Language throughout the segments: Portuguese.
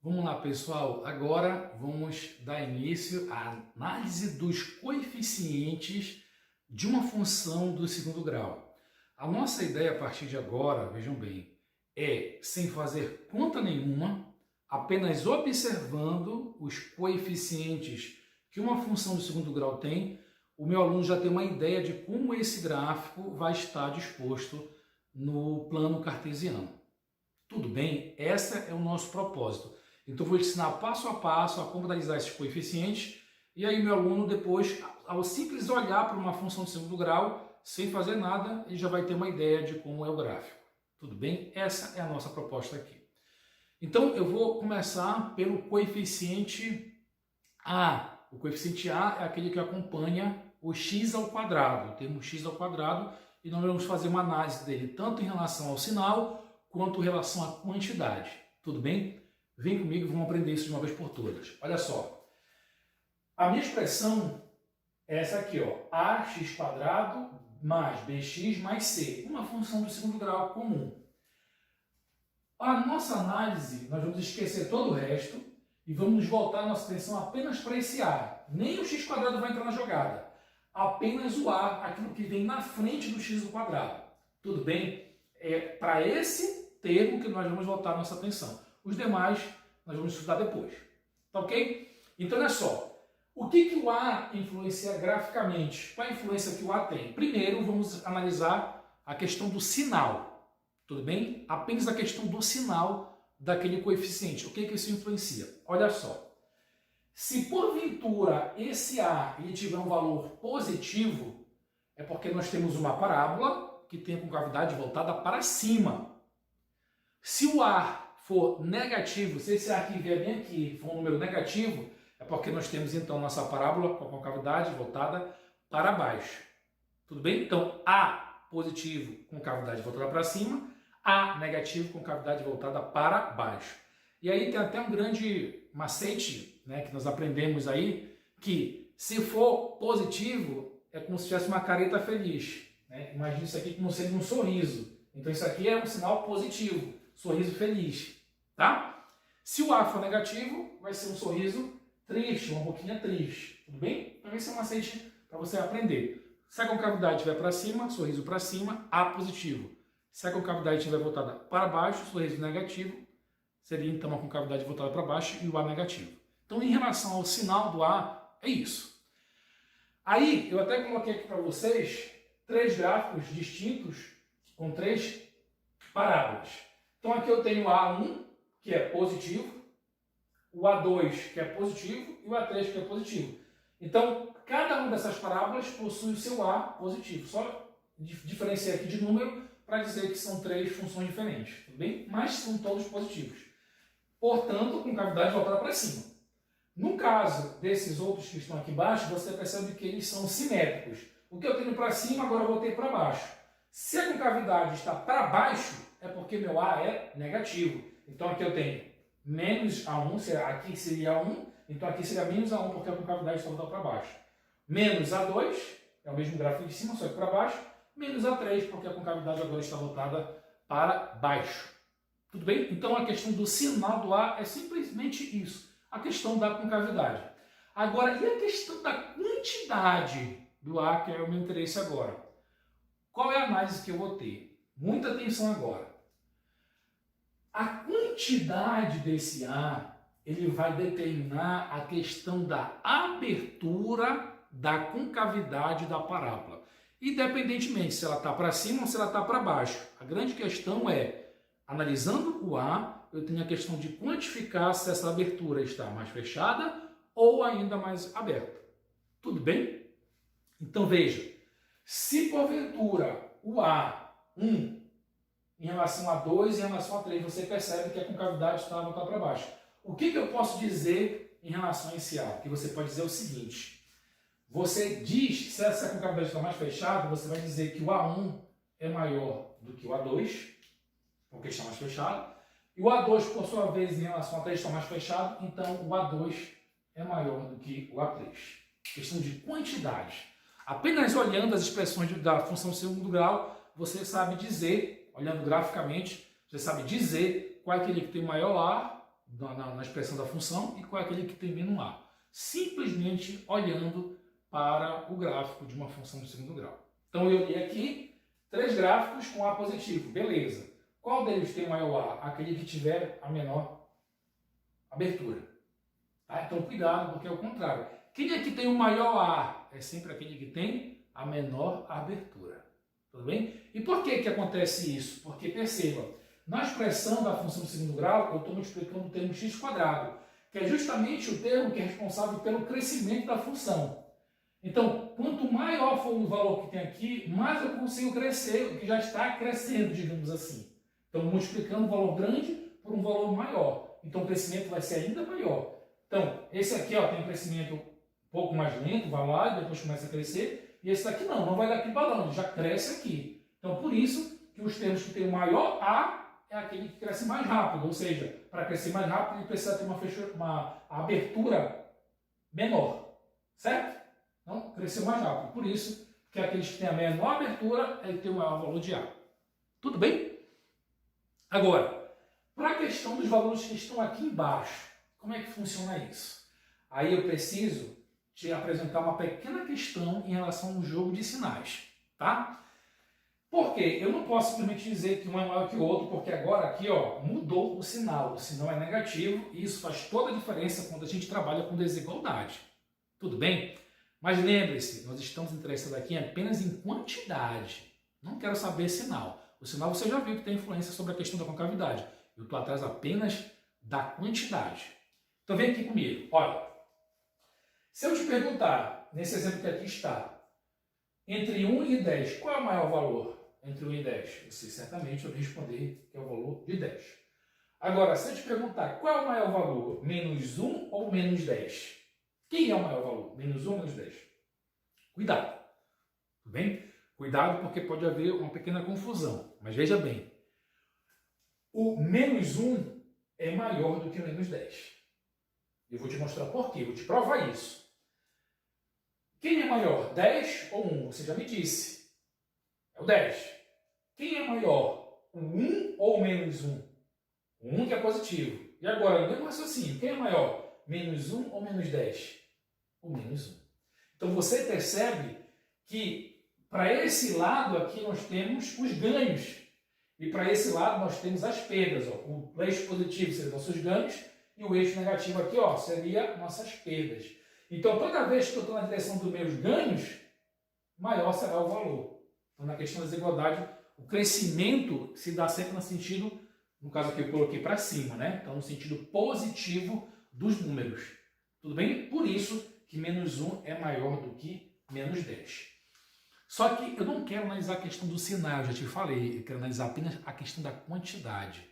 Vamos lá, pessoal. Agora vamos dar início à análise dos coeficientes de uma função do segundo grau. A nossa ideia a partir de agora, vejam bem, é sem fazer conta nenhuma, apenas observando os coeficientes que uma função do segundo grau tem, o meu aluno já tem uma ideia de como esse gráfico vai estar disposto no plano cartesiano. Tudo bem? Esse é o nosso propósito. Então, eu vou ensinar passo a passo a como analisar esses coeficientes e aí meu aluno depois, ao simples olhar para uma função de segundo grau, sem fazer nada, ele já vai ter uma ideia de como é o gráfico. Tudo bem? Essa é a nossa proposta aqui. Então, eu vou começar pelo coeficiente A. O coeficiente A é aquele que acompanha o x ao quadrado, o termo x ao quadrado, e nós vamos fazer uma análise dele tanto em relação ao sinal quanto em relação à quantidade. Tudo bem? Vem comigo, vamos aprender isso de uma vez por todas. Olha só, a minha expressão é essa aqui, ó, ax² mais bx mais c, uma função do segundo grau comum. A nossa análise, nós vamos esquecer todo o resto e vamos voltar a nossa atenção apenas para esse a. Nem o x² vai entrar na jogada, apenas o a, aquilo que vem na frente do x². Tudo bem? É para esse termo que nós vamos voltar a nossa atenção. Os demais nós vamos estudar depois. Tá ok? Então, olha só. O que o A influencia graficamente? Qual a influência que o A tem? Primeiro, vamos analisar a questão do sinal. Tudo bem? Apenas a questão do sinal daquele coeficiente. O que isso influencia? Olha só. Se porventura esse A ele tiver um valor positivo, é porque nós temos uma parábola que tem a concavidade voltada para cima. Se o A for negativo, se esse A aqui vier bem aqui, for um número negativo, é porque nós temos então nossa parábola com a concavidade voltada para baixo. Tudo bem? Então, A positivo com cavidade voltada para cima, A negativo com cavidade voltada para baixo. E aí tem até um grande macete, né, que nós aprendemos aí, que se for positivo, é como se tivesse uma careta feliz. Né? Imagina isso aqui como sendo um sorriso. Então isso aqui é um sinal positivo, sorriso feliz. Tá? Se o A for negativo, vai ser um sorriso triste, uma boquinha triste. Tudo bem? Então esse é um macete para você aprender. Se a concavidade estiver para cima, sorriso para cima, A positivo. Se a concavidade estiver voltada para baixo, sorriso negativo, seria então uma concavidade voltada para baixo e o A negativo. Então, em relação ao sinal do A, é isso. Aí, eu até coloquei aqui para vocês 3 gráficos distintos com 3 parábolas. Então, aqui eu tenho o A1, que é positivo, o A2, que é positivo, e o A3, que é positivo. Então, cada uma dessas parábolas possui o seu A positivo. Só diferenciei aqui de número para dizer que são 3 funções diferentes, tudo bem? Mas são todos positivos. Portanto, com cavidade voltada para cima. No caso desses outros que estão aqui embaixo, você percebe que eles são simétricos. O que eu tenho para cima, agora eu voltei para baixo. Se a concavidade está para baixo, é porque meu A é negativo. Então aqui eu tenho menos A1, aqui seria A1, então aqui seria menos A1 porque a concavidade está voltada para baixo. Menos A2, é o mesmo gráfico de cima, só que para baixo. Menos A3 porque a concavidade agora está voltada para baixo. Tudo bem? Então a questão do sinal do A é simplesmente isso, a questão da concavidade. Agora, e a questão da quantidade do A, que é o meu interesse agora? Qual é a análise que eu vou ter? Muita atenção agora. A quantidade desse A, ele vai determinar a questão da abertura da concavidade da parábola. Independentemente se ela está para cima ou se ela está para baixo. A grande questão é, analisando o A, eu tenho a questão de quantificar se essa abertura está mais fechada ou ainda mais aberta. Tudo bem? Então veja, se porventura o A1 em relação a 2 e em relação a 3, você percebe que a concavidade está voltada para baixo. O que eu posso dizer em relação a esse A? Que você pode dizer o seguinte, você diz, se essa concavidade está mais fechada, você vai dizer que o A1 é maior do que o A2, porque está mais fechado, e o A2, por sua vez, em relação a 3 está mais fechado, então o A2 é maior do que o A3. Questão de quantidade. Apenas olhando as expressões da função de segundo grau, você sabe dizer, olhando graficamente, você sabe dizer qual é aquele que tem maior A na expressão da função e qual é aquele que termina no A. Simplesmente olhando para o gráfico de uma função de segundo grau. Então eu olhei aqui 3 gráficos com A positivo, beleza. Qual deles tem o maior A? Aquele que tiver a menor abertura. Tá? Então cuidado, porque é o contrário. Quem é que tem o maior A? É sempre aquele que tem a menor abertura. Tudo bem? E por que acontece isso? Porque, perceba, na expressão da função de segundo grau, eu estou multiplicando o termo x², que é justamente o termo que é responsável pelo crescimento da função. Então, quanto maior for o valor que tem aqui, mais eu consigo crescer, o que já está crescendo, digamos assim. Então, multiplicando um valor grande por um valor maior. Então, o crescimento vai ser ainda maior. Então, esse aqui ó, tem um crescimento um pouco mais lento, vai lá e depois começa a crescer. E esse daqui não vai daqui para lá, ele já cresce aqui. Então, por isso que os termos que têm o maior A é aquele que cresce mais rápido. Ou seja, para crescer mais rápido, ele precisa ter uma abertura menor. Certo? Então, crescer mais rápido. Por isso que aqueles que têm a menor abertura, ele tem o maior valor de A. Tudo bem? Agora, para a questão dos valores que estão aqui embaixo, como é que funciona isso? Aí eu preciso te apresentar uma pequena questão em relação ao jogo de sinais, tá? Por quê? Eu não posso simplesmente dizer que um é maior que o outro, porque agora aqui ó, mudou o sinal é negativo e isso faz toda a diferença quando a gente trabalha com desigualdade. Tudo bem? Mas lembre-se, nós estamos interessados aqui apenas em quantidade. Não quero saber sinal. O sinal você já viu que tem influência sobre a questão da concavidade. Eu estou atrás apenas da quantidade. Então vem aqui comigo. Olha, se eu te perguntar, nesse exemplo que aqui está, entre 1 e 10, qual é o maior valor entre 1 e 10? Você certamente vai responder que é o valor de 10. Agora, se eu te perguntar qual é o maior valor, menos 1 ou menos 10? Quem é o maior valor? Menos 1 ou menos 10? Cuidado. Tudo bem? Cuidado porque pode haver uma pequena confusão. Mas veja bem, o menos 1 é maior do que o menos 10. Eu vou te mostrar por quê, vou te provar isso. Quem é maior, 10 ou 1? Você já me disse. É o 10. Quem é maior, o 1 ou o menos 1? O 1 que é positivo. E agora, no mesmo raciocínio, quem é maior, menos 1 ou menos 10? O menos 1. Então você percebe que para esse lado aqui nós temos os ganhos. E para esse lado nós temos as perdas. Ó. O eixo positivo seria nossos ganhos e o eixo negativo aqui ó, seria nossas perdas. Então toda vez que eu estou na direção dos meus ganhos, maior será o valor. Então na questão da desigualdade, o crescimento se dá sempre no sentido, no caso aqui eu coloquei para cima, né? Então no sentido positivo dos números. Tudo bem? Por isso que menos 1 é maior do que menos 10. Só que eu não quero analisar a questão do sinal, eu já te falei, eu quero analisar apenas a questão da quantidade.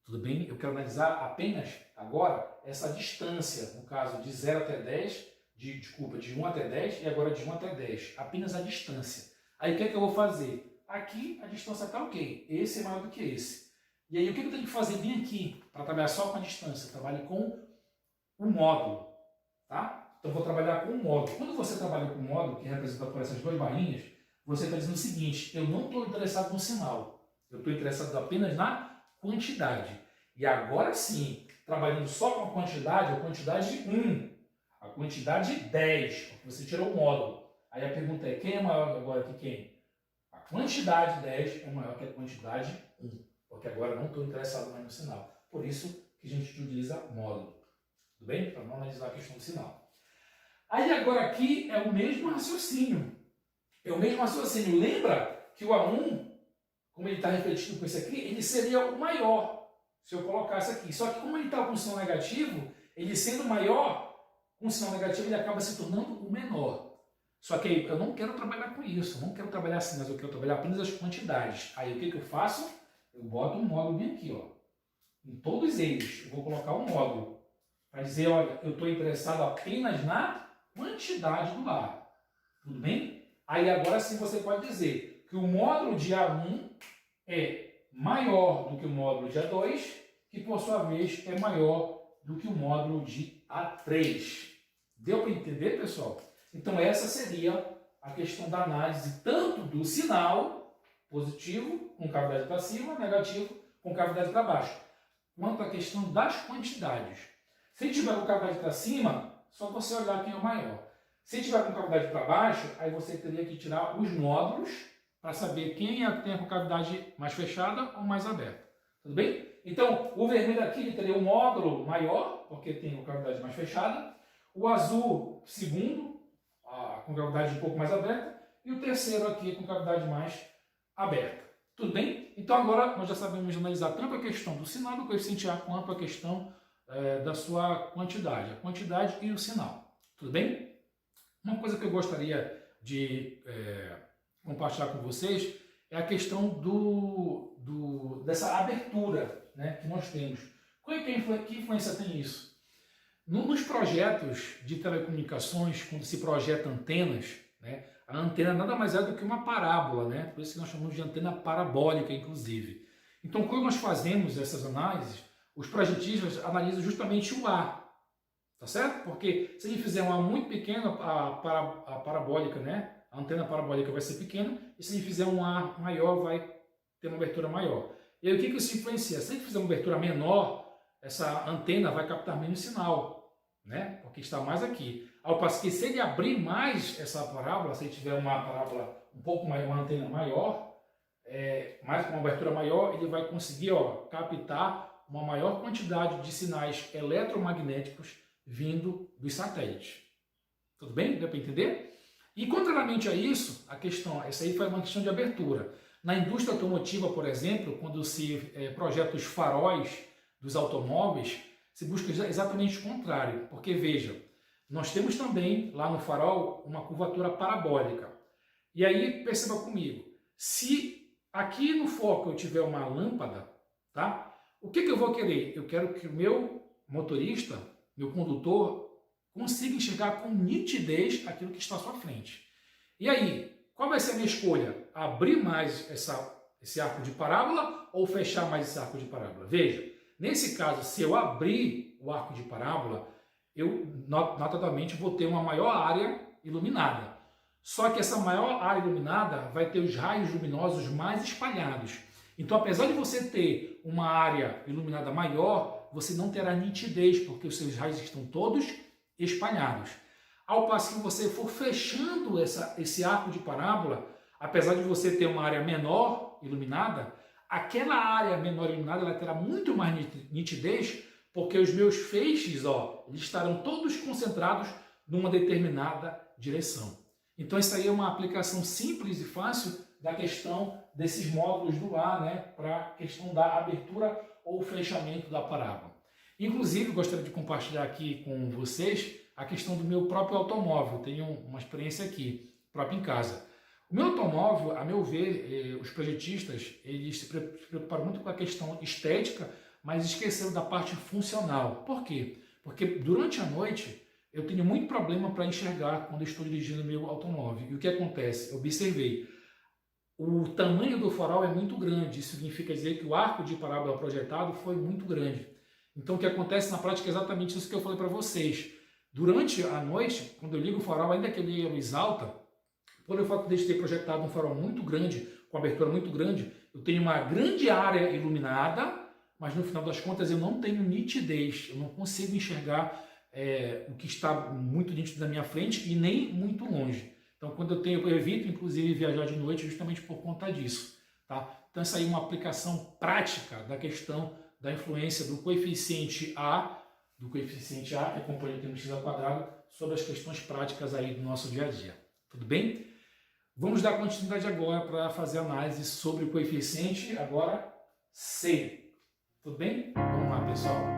Tudo bem? Eu quero analisar apenas, agora, essa distância, no caso de 0 até 10, de 1 até 10 e agora de 1 até 10. Apenas a distância. Aí o que é que eu vou fazer? Aqui a distância está ok, esse é maior do que esse. E aí o que eu tenho que fazer bem aqui, para trabalhar só com a distância? Eu trabalho com o módulo, tá? Então eu vou trabalhar com o módulo. Quando você trabalha com o módulo, que é representado por essas 2 barrinhas, você está dizendo o seguinte, eu não estou interessado no sinal, eu estou interessado apenas na quantidade. E agora sim, trabalhando só com a quantidade 1, a quantidade 10, porque você tirou o módulo. Aí a pergunta é, quem é maior agora que quem? A quantidade 10 é maior que a quantidade 1, porque agora eu não estou interessado mais no sinal. Por isso que a gente utiliza módulo. Tudo bem? Para não analisar a questão do sinal. Aí agora aqui é o mesmo raciocínio. É o mesmo raciocínio. Lembra que o A1, como ele está refletido com esse aqui, ele seria o maior, se eu colocasse aqui. Só que como ele está com sinal negativo, ele sendo maior, com sinal negativo ele acaba se tornando o menor. Só que eu não quero trabalhar com isso, eu não quero trabalhar assim, mas eu quero trabalhar apenas as quantidades. Aí o que eu faço? Eu boto um módulo bem aqui, ó. Em todos eles, eu vou colocar um módulo. Para dizer, olha, eu estou interessado apenas na quantidade do A. Tudo bem? Aí agora sim você pode dizer que o módulo de A1 é maior do que o módulo de A2, que por sua vez é maior do que o módulo de A3. Deu para entender, pessoal? Então essa seria a questão da análise tanto do sinal positivo, com cavidade para cima, negativo, com cavidade para baixo. quanto à questão das quantidades. Se tiver com cavidade para cima, só você olhar quem é o maior. Se tiver com cavidade para baixo, aí você teria que tirar os módulos para saber quem é que tem a cavidade mais fechada ou mais aberta. Tudo bem? Então, o vermelho aqui ele teria um módulo maior, porque tem a cavidade mais fechada. O azul, segundo, com cavidade um pouco mais aberta. E o terceiro aqui com cavidade mais aberta. Tudo bem? Então agora nós já sabemos analisar tanto a questão do sinal do coeficiente A quanto a questão da sua quantidade. A quantidade e o sinal. Tudo bem? Uma coisa que eu gostaria de compartilhar com vocês é a questão dessa abertura, né, que nós temos. Que influência tem isso? Nos projetos de telecomunicações, quando se projeta antenas, né, a antena nada mais é do que uma parábola, né? Por isso que nós chamamos de antena parabólica, inclusive. Então, quando nós fazemos essas análises, os projetistas analisam justamente o A, tá certo? Porque se ele fizer um A muito pequeno, a parabólica, né? A antena parabólica vai ser pequena, e se ele fizer um A maior, vai ter uma abertura maior. E aí o que isso influencia? Se ele fizer uma abertura menor, essa antena vai captar menos sinal, né? Porque está mais aqui. Ao passo que se ele abrir mais essa parábola, se ele tiver uma parábola um pouco maior, uma antena maior, mais com uma abertura maior, ele vai conseguir captar uma maior quantidade de sinais eletromagnéticos vindo dos satélites. Tudo bem? Deu para entender? E contrariamente a isso, essa aí foi uma questão de abertura. Na indústria automotiva, por exemplo, quando se projeta os faróis dos automóveis, se busca exatamente o contrário. Porque, veja, nós temos também lá no farol uma curvatura parabólica. E aí, perceba comigo, se aqui no foco eu tiver uma lâmpada, tá? O que eu vou querer? Eu quero que o meu motorista, meu condutor, consiga enxergar com nitidez aquilo que está à sua frente. E aí, qual vai ser a minha escolha? Abrir mais esse arco de parábola ou fechar mais esse arco de parábola? Veja, nesse caso, se eu abrir o arco de parábola, eu naturalmente vou ter uma maior área iluminada. Só que essa maior área iluminada vai ter os raios luminosos mais espalhados. Então, apesar de você ter uma área iluminada maior, você não terá nitidez, porque os seus raios estão todos espalhados. Ao passo que você for fechando esse arco de parábola, apesar de você ter uma área menor iluminada, aquela área menor iluminada ela terá muito mais nitidez, porque os meus feixes eles estarão todos concentrados numa determinada direção. Então, isso aí é uma aplicação simples e fácil da questão desses módulos do A, né, para a questão da abertura ou fechamento da parábola. Inclusive, gostaria de compartilhar aqui com vocês a questão do meu próprio automóvel. Eu tenho uma experiência aqui, própria em casa. O meu automóvel, a meu ver, os projetistas, eles se preocuparam muito com a questão estética, mas esqueceram da parte funcional. Por quê? Porque durante a noite eu tenho muito problema para enxergar quando eu estou dirigindo meu automóvel. E o que acontece? Eu observei, o tamanho do farol é muito grande, isso significa dizer que o arco de parábola projetado foi muito grande. Então o que acontece na prática é exatamente isso que eu falei para vocês. Durante a noite, quando eu ligo o farol, ainda que ele ligue a luz alta, por o fato de ter projetado um farol muito grande, com abertura muito grande, eu tenho uma grande área iluminada, mas no final das contas eu não tenho nitidez, eu não consigo enxergar o que está muito nítido na minha frente e nem muito longe. Então, quando eu evito, inclusive, viajar de noite justamente por conta disso. Tá? Então, essa aí é uma aplicação prática da questão da influência do coeficiente A, que é componente do x ao quadrado, sobre as questões práticas aí do nosso dia a dia. Tudo bem? Vamos dar continuidade agora para fazer análise sobre o coeficiente, agora C. Tudo bem? Vamos lá, pessoal.